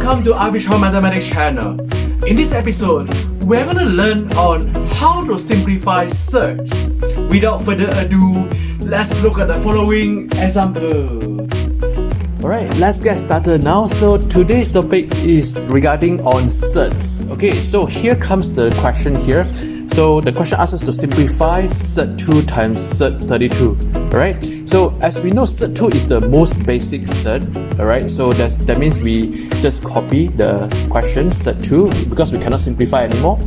Welcome to Artificial Mathematics channel. In this episode, we're going to learn on how to simplify surds. Without further ado, let's look at the following example. Alright, let's get started now. So today's topic is regarding on surds. Okay, so here comes the question here. So the question asks us to simplify surd 2 times surd 32. Alright, so as we know, surd 2 is the most basic surd. Alright, so that means we just copy the question surd 2 because we cannot simplify anymore.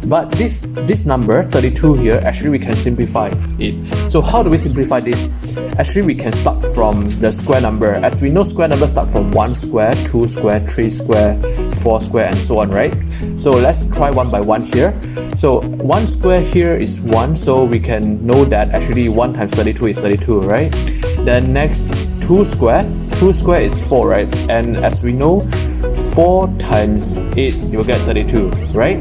But this number 32 here, actually we can simplify it. So how do we simplify this? Actually we can start from the square number. As we know, square numbers start from 1 square, 2 square, 3 square, 4 square and so on, right? So let's try one by one here. So 1 square here is 1, so we can know that actually 1 times 32 is 32, right? Then next 2 square is 4, right? And as we know, 4 times 8 you will get 32, right?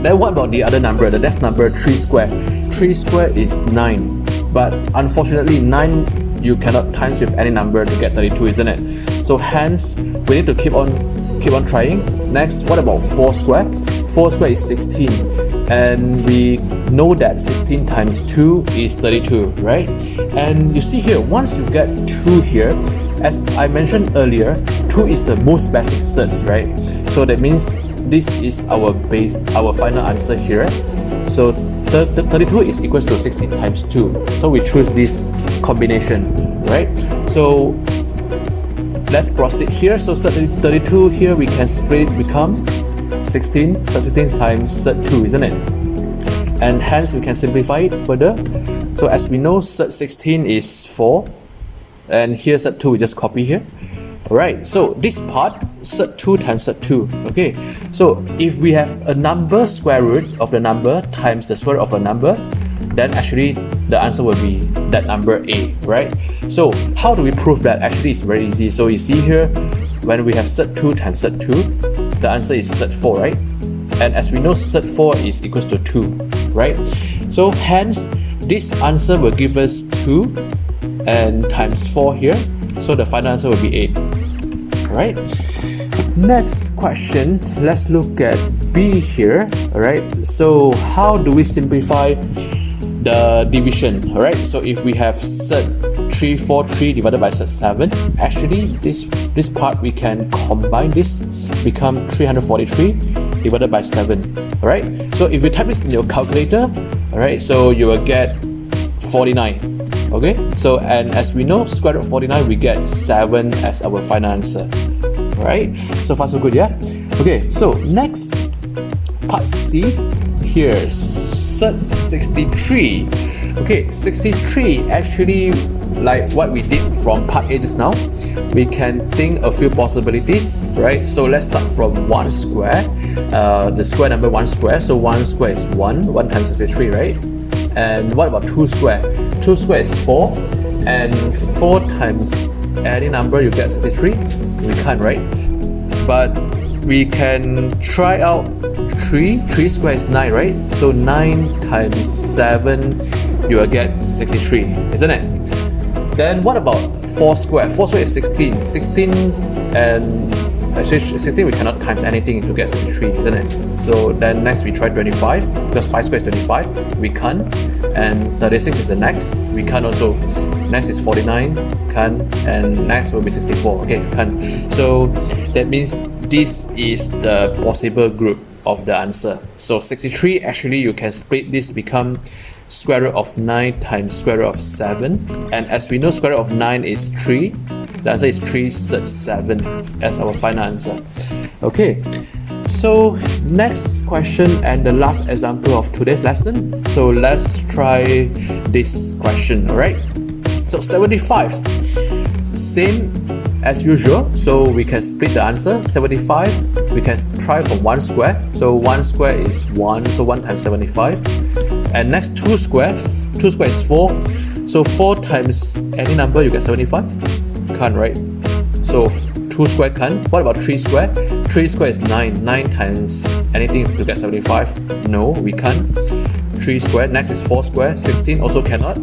Then what about the other number? The next number, 3 square. 3 square is 9. But unfortunately, 9 you cannot times with any number to get 32, isn't it? So hence, we need to keep on trying. Next, what about 4 square? 4 square is 16. And we know that 16 times 2 is 32, right? And you see here, once you get 2 here, as I mentioned earlier, 2 is the most basic surds, right? So that means this is our final answer here. So 32 is equals to 16 times 2. So we choose this combination, right? So let's proceed here. So 32 here we can split it become 16. So 16 times 2, isn't it? And hence we can simplify it further. So as we know, 16 is 4. And here 2 we just copy here. Alright, so this part, surd 2 times surd 2. Okay, so if we have a number square root of the number times the square root of a number, then actually the answer will be that number A, right? So how do we prove that? Actually, it's very easy. So you see here, when we have surd 2 times surd 2, the answer is surd 4, right? And as we know, surd 4 is equals to 2, right? So hence, this answer will give us 2 and times 4 here. So the final answer will be 8. Right? Next question, let's look at B here. Alright, so how do we simplify the division? Alright, so if we have surd 343 divided by surd 7, actually this part we can combine this, become 343 divided by 7. Alright, so if you type this in your calculator, alright, so you will get 49. Okay, so and as we know, square root of 49, we get 7 as our final answer. Right? So far so good, yeah? Okay, so next, part C, here, surd 63. Okay, 63, actually, like what we did from part A just now, we can think a few possibilities, right? So let's start from 1 square, the square number 1 square. So 1 square is 1 times 63, right? And what about 2 square? 2 square is 4, and 4 times any number you get 63. We can't, right? But we can try out 3. 3 square is 9, right? So 9 times 7 you will get 63, isn't it? Then what about 4 square? 4 square is 16. 16 and actually 16 we cannot times anything to get 63, isn't it? So then next we try 25, because 5 square is 25, we can't. And 36 is the next, we can't also. Next is 49, can't. And next will be 64, okay, can't. So that means this is the possible group of the answer. So 63, actually you can split this become square root of 9 times square root of 7. And as we know, square root of 9 is 3. The answer is 3 surd 7 as our final answer. Okay, so next question and the last example of today's lesson. So let's try this question, alright? So 75, same as usual. So we can split the answer. 75, we can try from 1 square. So 1 square is 1, so 1 times 75. And next 2 square, 2 square is 4. So 4 times any number you get 75. Can't, right? So 2 square can't. What about 3 square? 3 square is 9. 9 times anything to get 75. No, we can't. 3 square. Next is 4 square. 16 also cannot.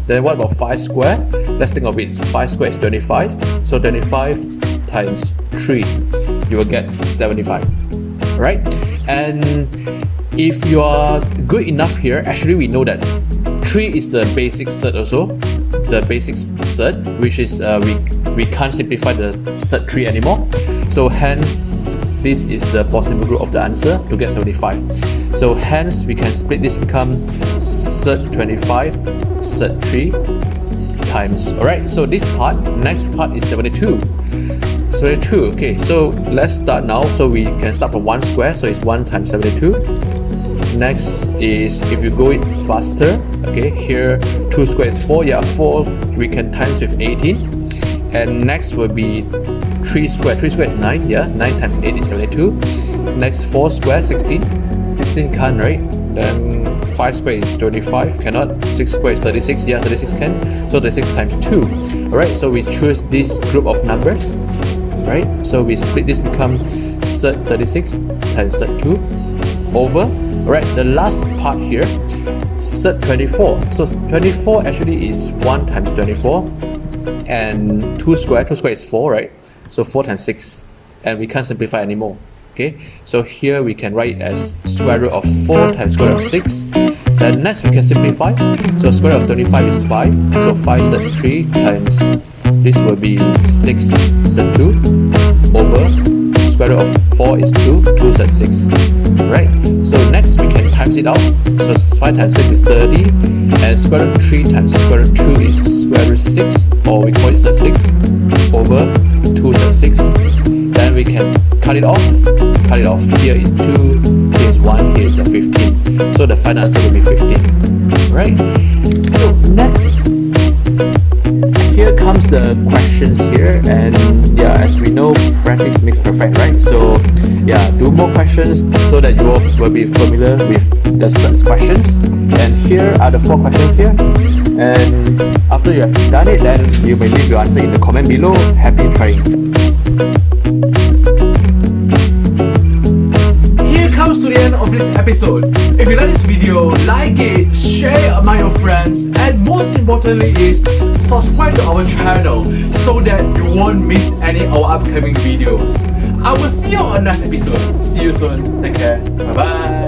Then what about 5 square? Let's think of it. 5 square is 25. So 25 times 3. you will get 75. Right? And if you are good enough here, actually we know that 3 is the basic surd also, the basic surd, which is we can't simplify the surd 3 anymore. So hence, this is the possible group of the answer to get 75. So hence, we can split this become surd 25, surd 3 times. Alright, so this part, next part is 72. 72, okay, so let's start now. So we can start from 1 square, so it's 1 times 72. Next is, if you go it faster, okay, here 2 square is 4, yeah, 4 we can times with 18. And next will be 3 square is 9, yeah, 9 times 8 is 72. Next 4 square, 16 can't, right? Then 5 square is 25, cannot. 6 square is 36, yeah, 36 can. So 36 times 2. Alright, so we choose this group of numbers, right? So we split this become surd 36 times surd 2 over. Alright, the last part here, surd 24. So 24 actually is 1 times 24, and 2 square is 4, right? So 4 times 6, and we can't simplify anymore. Okay, so here we can write it as square root of 4 times square root of 6. Then next we can simplify. So square root of 25 is 5. So 5 surd 3 times, this will be 6 surd 2 over square root of 4 is 2, 2 surd 6. Right? So next we can times it out. So 5 times 6 is 30. And square root 3 times square root 2 is square root 6, or we call it surd 6 over 2 surd 6. Then we can cut it off. Here is 2, here is 1, here is a 15. So the final answer will be 15. Right? So next, here comes the questions here, and yeah, as we know, practice makes perfect, right? So yeah, do more questions so that you all will be familiar with the surds questions. And here are the 4 questions here. And after you have done it, then you may leave your answer in the comment below. Happy trying. Comes to the end of this episode. If you like this video, like it, share it among your friends, and most importantly is subscribe to our channel so that you won't miss any of our upcoming videos. I will see you on the next episode. See you soon. Take care. Bye bye.